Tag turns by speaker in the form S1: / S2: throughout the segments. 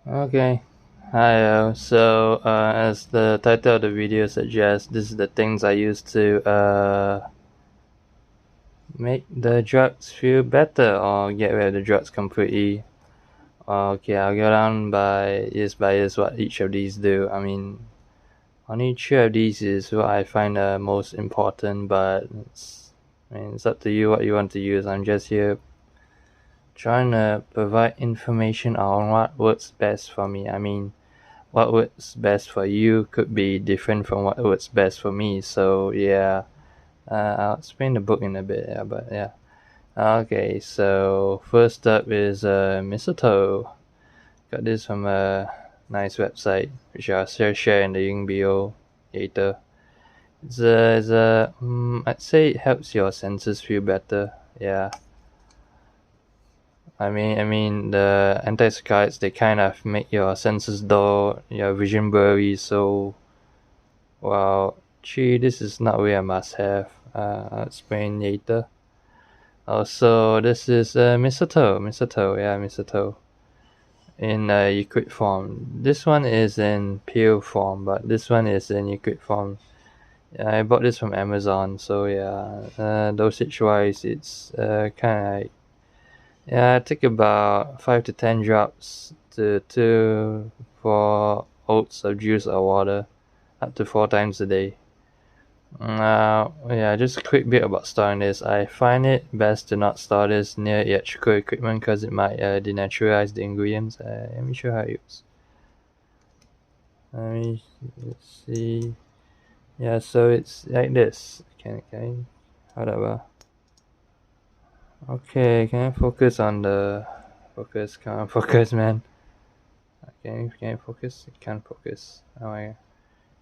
S1: Okay. Hi. As the title of the video suggests, this is the things I use to make the drugs feel better or get rid of the drugs completely. Okay, I'll go down by years what each of these do. I mean, on each of these is what I find most important, but it's up to you what you want to use. I'm just here trying to provide information on what works best for me. I mean, what works best for you could be different from what works best for me. So yeah, I'll explain the book in a bit. Yeah, but yeah. Okay, so first up is Mistletoe. Got this from a nice website, which I'll share in the link below later. I'd say it helps your senses feel better. Yeah, I mean the antipsychotics they kind of make your senses dull, your vision blurry. So well, gee, this is not really a must-have. I'll explain later. Also, this is mistletoe, yeah, mistletoe in liquid form. This one is in pill form, but this one is in liquid form. Yeah, I bought this from Amazon, so yeah, dosage-wise, it's kind of like, yeah, I take about 5 to 10 drops to 2 4 ounces of juice or water, up to 4 times a day. Yeah, just a quick bit about storing this. I find it best to not store this near electrical equipment because it might denaturalize the ingredients. Let me show how it works. Let's see. Yeah, so it's like this. Can hold up. Okay, can I focus on the focus? Come on, focus, man. Can you focus? It can't focus. Oh my.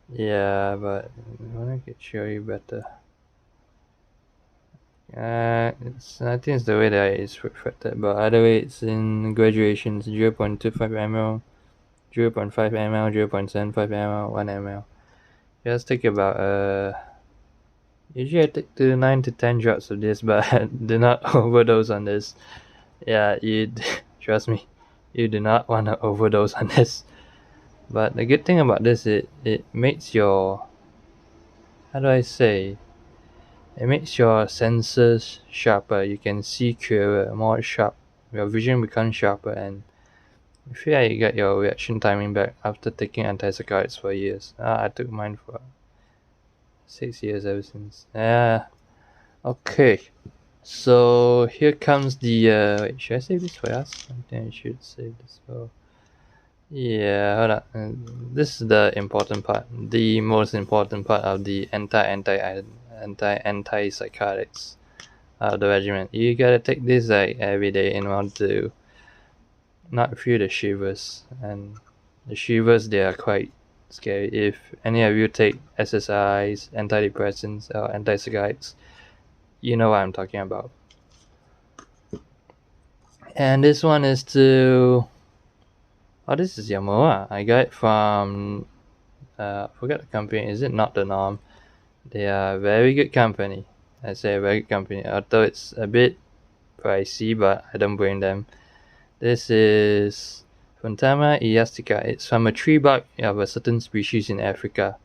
S1: Yeah, but I wanna get show you better. I think it's the way that it's reflected, but either way, it's in graduations 0.25 ml, 0.5 ml, 0.75 ml, 1 ml. Just take about usually I take 9 to 10 drops of this, but do not overdose on this. Yeah, trust me, you do not want to overdose on this. But the good thing about this, it makes your, how do I say, it makes your senses sharper. You can see clearer, more sharp. Your vision becomes sharper, and you feel like you get your reaction timing back after taking antipsychotics for years. I took mine for 6 years ever since. Yeah. Okay. So here comes the. Wait, should I save this for us? I think I should save this for. Yeah, hold on. This is the important part. The most important part of the antipsychotics. The regimen. You gotta take this like every day in order to not feel the shivers. And the shivers they are quite scary. If any of you take SSRIs, antidepressants, or antipsychotics, you know what I'm talking about. And this one is to. Oh, this is Yamoa. I got it from. Forget the company. Is it Not the Norm? They are a very good company. I say a very good company. Although it's a bit pricey, but I don't blame them. This is Phontamma elastica. It's from a tree bark of a certain species in Africa.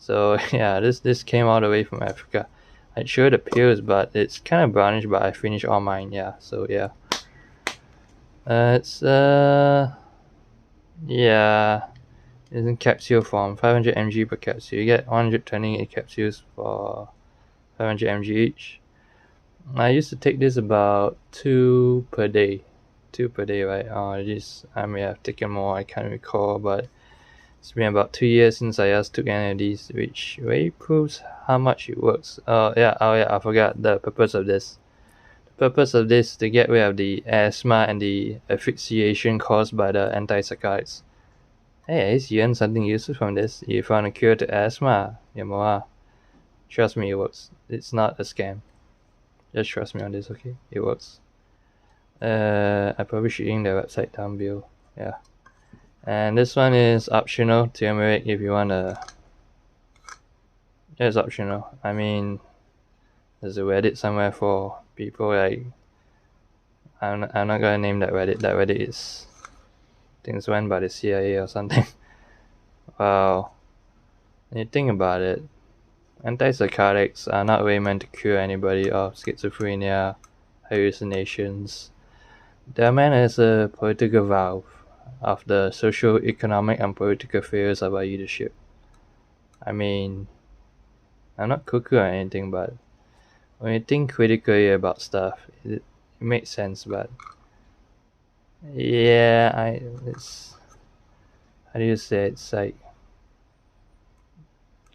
S1: So yeah, this came all the way from Africa. I'd show the pills, but it's kind of brownish. But I finished all mine. Yeah. So yeah. It's yeah. It's in capsule form, 500 mg per capsule. You get 128 capsules for 500 mg each. I used to take this about 2 per day. 2 per day, right? I may have taken more, I can't recall, but it's been about 2 years since I last took any of these, which really proves how much it works. I forgot the purpose of this. The purpose of this is to get rid of the asthma and the asphyxiation caused by the antipsychotics. Hey, at least you earn something useful from this. You found a cure to asthma, Yamoa. Trust me, it works. It's not a scam. Just trust me on this, okay? It works. I probably should link the website down below. Yeah. And this one is optional, turmeric, if you wanna. It's optional. I mean, there's a Reddit somewhere for people like. I'm not gonna name that Reddit. That Reddit is think it's run by the CIA or something. Wow. When you think about it, antipsychotics are not really meant to cure anybody of schizophrenia, hallucinations. They are meant as a political valve of the social, economic, and political failures of our leadership. I mean, I'm not cuckoo or anything, but when you think critically about stuff, it makes sense. But yeah, it's, how do you say it? It's like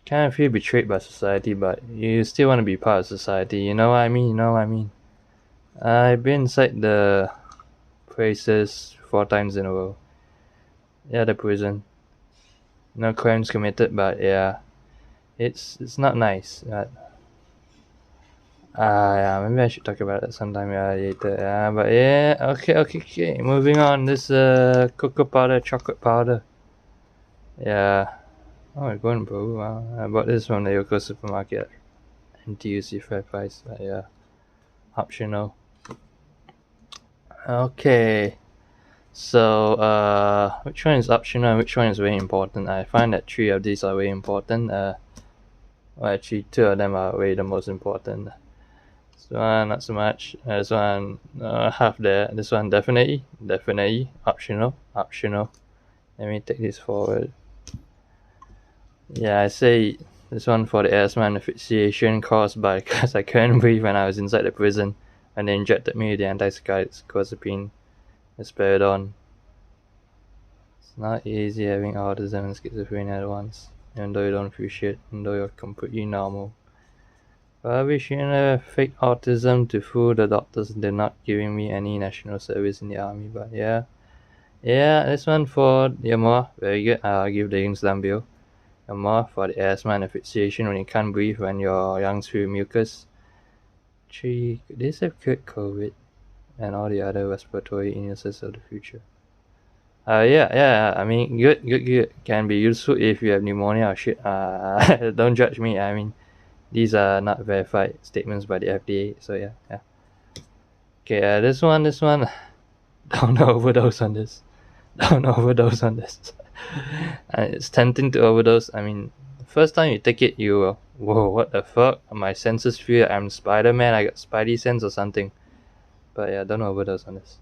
S1: kind of feel betrayed by society, but you still want to be part of society. You know what I mean? You know what I mean? I've been inside the places 4 times in a row. Yeah, the prison. No crimes committed, but yeah, it's not nice. Yeah, maybe I should talk about it sometime later. Yeah, but yeah, okay. Moving on. This cocoa powder, chocolate powder. Yeah. Oh, it's going bro. Wow. I bought this from the local supermarket. NTUC fair price. But yeah, optional. Okay. So, which one is optional and which one is very important? I find that 3 of these are very important. Well, actually, 2 of them are way the most important. This one, not so much. This one, half there. This one, definitely. Optional. Let me take this forward. Yeah, I say this one for the asthma and asphyxiation caused by because I couldn't breathe when I was inside the prison and they injected me with the antipsychotics, clozapine, risperidone. It's not easy having autism and schizophrenia at once, even though you don't feel shit, even though you're completely normal. But I wish fake autism to fool the doctors. They're not giving me any national service in the army, but yeah. Yeah, this one for Yamoa, very good. I'll give the links down below. Yamoa for the asthma and asphyxiation when you can't breathe when your lungs fill with mucus. 3. Could this have cured COVID and all the other respiratory illnesses of the future? Yeah. I mean, good. Can be useful if you have pneumonia or shit. Don't judge me. I mean, these are not verified statements by the FDA. So yeah. Okay, this one. Don't overdose on this. It's tempting to overdose. I mean, the first time you take it, you whoa, what the fuck? My senses feel I'm Spider-Man. I got Spidey sense or something. But yeah, don't overdose on this.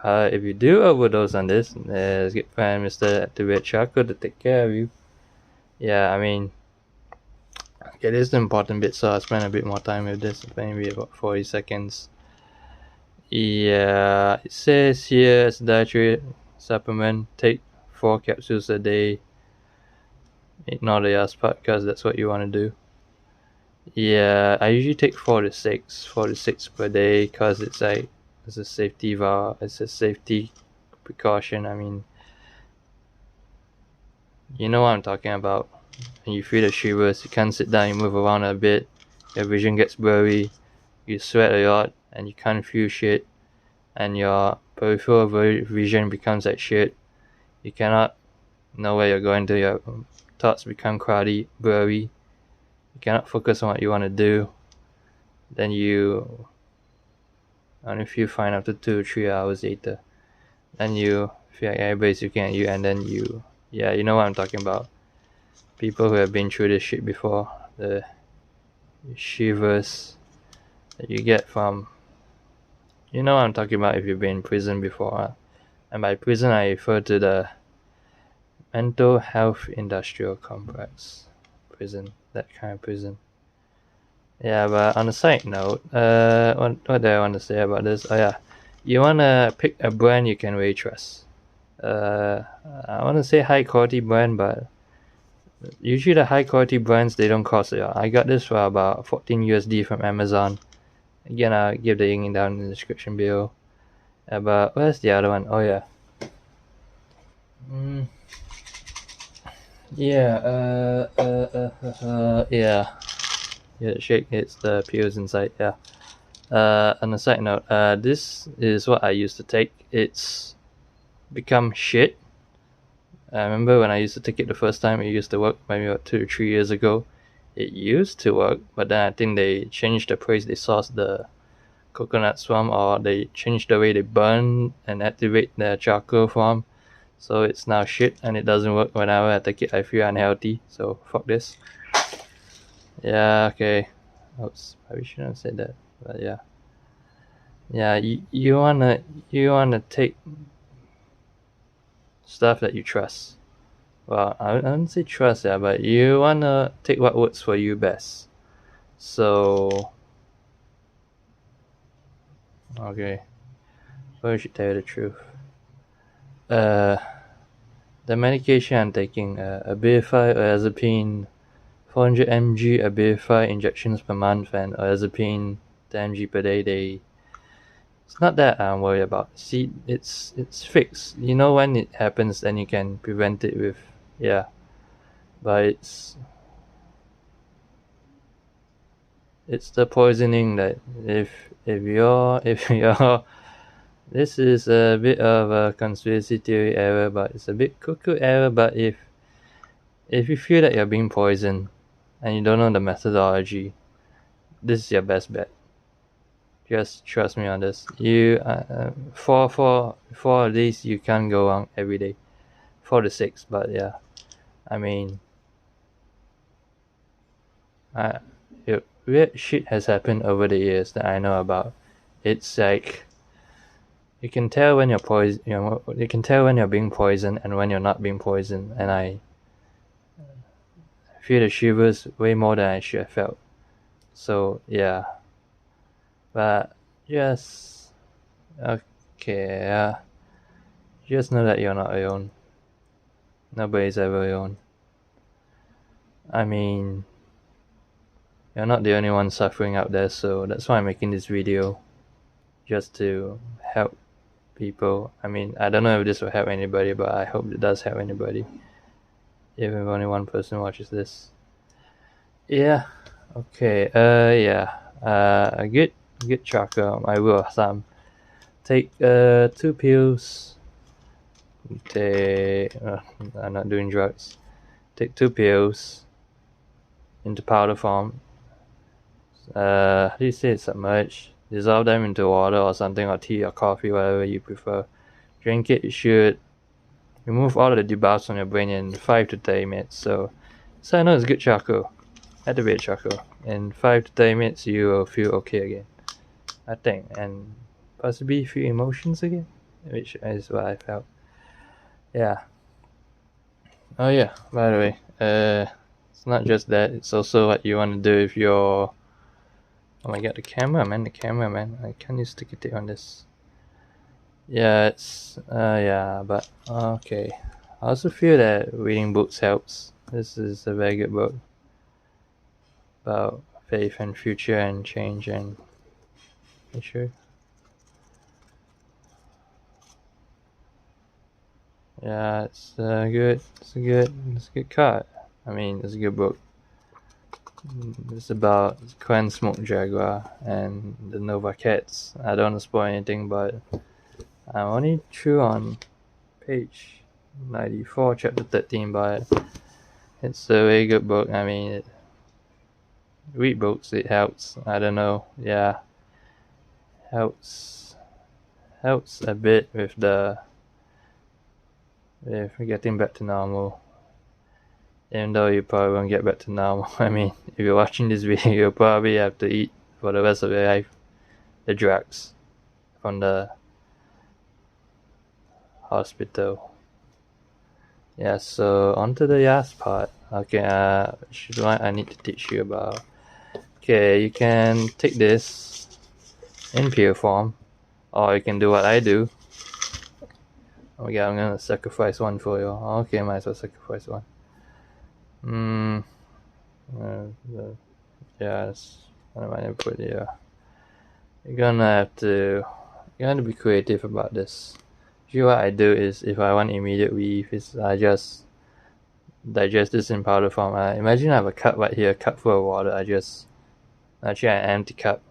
S1: If you do overdose on this, let's get Prime Minister Activate Charcoal to take care of you. Yeah, I mean, okay, this is the important bit, so I'll spend a bit more time with this, maybe about 40 seconds. Yeah, it says here it's dietary supplement, take 4 capsules a day. Ignore the last part because that's what you want to do. Yeah, I usually take 4 to 6 per day because it's like it's a safety precaution. I mean, you know what I'm talking about. When you feel the shivers, you can't sit down, you move around a bit, your vision gets blurry, you sweat a lot, and you can't feel shit, and your peripheral vision becomes like shit. You cannot know where you're going to, your thoughts become cloudy, blurry, you cannot focus on what you want to do. Then you only feel fine after 2 or 3 hours later. Then you feel like everybody's looking at you, and then you know what I'm talking about. People who have been through this shit before, the shivers that you get from, you know what I'm talking about if you've been in prison before. And by prison I refer to the mental health industrial complex prison, that kind of prison. Yeah, but on a side note, what do I want to say about this? Oh yeah, you want to pick a brand you can really trust. I want to say high quality brand, but usually the high quality brands, they don't cost a lot. I got this for about 14 USD from Amazon. Again, I'll give the link down in the description below. But where's the other one? Oh yeah. Yeah. Shake, it's the pills inside. Yeah. On a side note, this is what I used to take. It's become shit. I remember when I used to take it the first time, it used to work maybe about 2 or 3 years ago. It used to work, but then I think they changed the price. They sourced the coconut swamp, or they change the way they burn and activate the charcoal form. So it's now shit and it doesn't work. Whenever I take it, I feel unhealthy. So fuck this. Yeah, okay. Oops, I shouldn't have said that. But yeah. Yeah, you wanna take stuff that you trust. Well, I wouldn't say trust, yeah, but you wanna take what works for you best. So, okay, well, I should tell you the truth. The medication I'm taking, Abilify, orazapine, 400 mg Abilify injections per month, and orazapine 10 mg per day. It's not that I'm worried about. See, it's fixed. You know when it happens, then you can prevent it with, yeah. But it's the poisoning that if you're this is a bit of a conspiracy theory error, but it's a bit cuckoo error. But if you feel that you're being poisoned and you don't know the methodology, this is your best bet. Just trust me on this. You for at least you can't go on every day. 4 to 6, but yeah, I mean, weird shit has happened over the years that I know about. It's like you can tell when you're poison. You can tell when you're being poisoned and when you're not being poisoned. And I feel the shivers way more than I should have felt. So yeah, but just okay. Just know that you're not alone. Nobody's ever alone. I mean, you're not the only one suffering out there. So that's why I'm making this video, just to help people. I mean, I don't know if this will help anybody, but I hope it does help anybody. Even if only one person watches this. Yeah. Okay. Yeah. A good charcoal. I will some. Take 2 pills. I'm not doing drugs. Take 2 pills into powder form. How do you say it? Submerge. Dissolve them into water or something, or tea or coffee, whatever you prefer. Drink it. You should remove all of the debuffs from your brain in 5 to 30 minutes. So I know it's good charcoal. Activate charcoal. In 5 to 30 minutes, you will feel okay again, I think, and possibly feel emotions again, which is what I felt. Yeah. Oh yeah. By the way, it's not just that. It's also what you want to do if you're. Oh my god, the camera, man! I can't use sticky tape on this. Yeah, it's yeah, but okay. I also feel that reading books helps. This is a very good book about faith and future and change and sure. Yeah, it's good. It's a good card. I mean, it's a good book. It's about Quen Smoke Jaguar and the Nova Cats. I don't want to spoil anything, but I'm only through on page 94, chapter 13, but it's a very good book. I mean, read books, it helps. I don't know, yeah, helps a bit with getting back to normal. Even though you probably won't get back to normal. I mean, if you're watching this video, you'll probably have to eat for the rest of your life the drugs from the hospital. Yeah, so on to the last part. Okay, which is what I need to teach you about. Okay, you can take this in pill form, or you can do what I do. Oh my god, I'm gonna sacrifice one for you. Okay, might as well sacrifice one. Yes, what am I gonna put here? You're gonna be creative about this. Usually what I do is, if I want immediate relief, is I just digest this in powder form. Imagine I have a cup right here, a cup full of water. Actually an empty cup.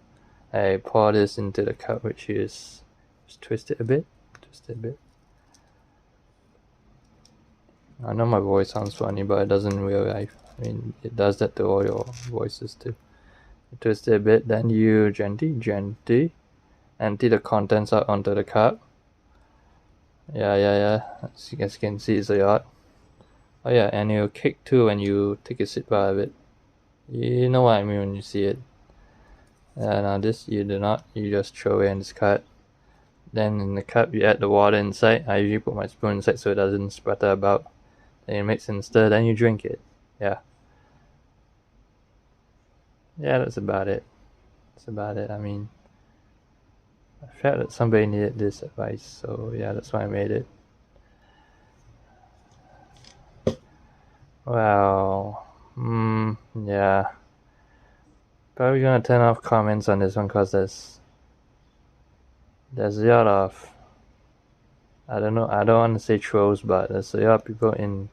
S1: I pour this into the cup, which is just twist it a bit. I know my voice sounds funny, but it doesn't in real life. I mean, it does that to all your voices too. You twist it a bit, then you gently empty the contents out onto the cup. Yeah. As you guys can see, it's a yacht. Oh yeah, and it'll kick too when you take a sip out of it. You know what I mean when you see it. Now this you do not. You just throw away and discard. Then in the cup you add the water inside. I usually put my spoon inside so it doesn't splatter about. Then you mix and stir, then you drink it. Yeah. Yeah, that's about it. I mean, I felt that somebody needed this advice, so yeah, that's why I made it. Well, yeah. Probably gonna turn off comments on this one because there's a lot of, I don't know, I don't want to say trolls, but there's a lot of people in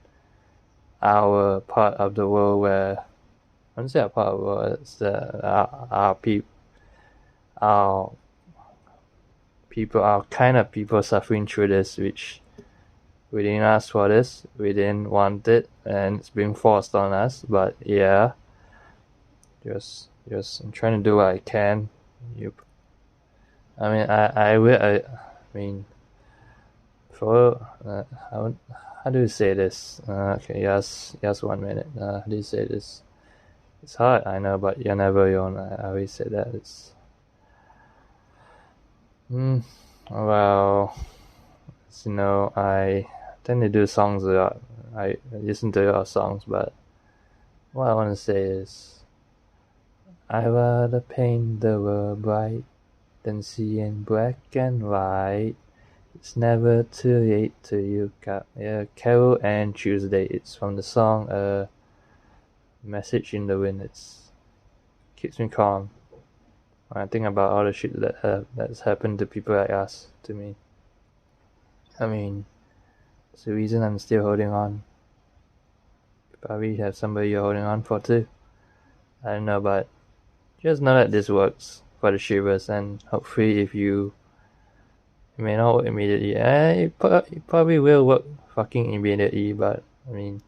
S1: our part of the world where, I wouldn't say our part of the world, it's our people, our kind of people suffering through this, which we didn't ask for this, we didn't want it, and it's being forced on us. But yeah, just I'm trying to do what I can. I mean, I will. I mean, for how do you say this? Okay, yes, 1 minute. How do you say this? It's hard, I know, but you're never alone. I always say that. It's well, you know, I tend to do songs a lot. I listen to a lot of songs, but what I want to say is, I rather paint the world bright than see in black and white. It's never too late to you got Carol and Tuesday. It's from the song Message in the Wind. It's keeps me calm when I think about all the shit that's happened to people like us, to me. I mean, it's the reason I'm still holding on. Probably have somebody you're holding on for too. I don't know, but just know that this works for the shivers, and hopefully if you, it may not work immediately. It probably will work fucking immediately, but I mean,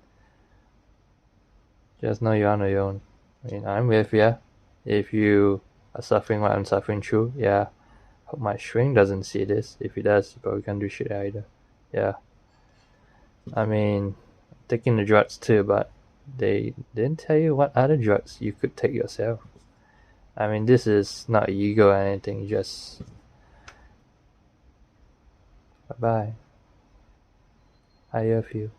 S1: just know you're on your own. I mean, I'm with you. If you are suffering what I'm suffering through, yeah. Hope my shrink doesn't see this. If he does, he probably can't do shit either. Yeah. I mean, taking the drugs too, but they didn't tell you what other drugs you could take yourself. I mean, this is not ego or anything, just bye-bye. I love you.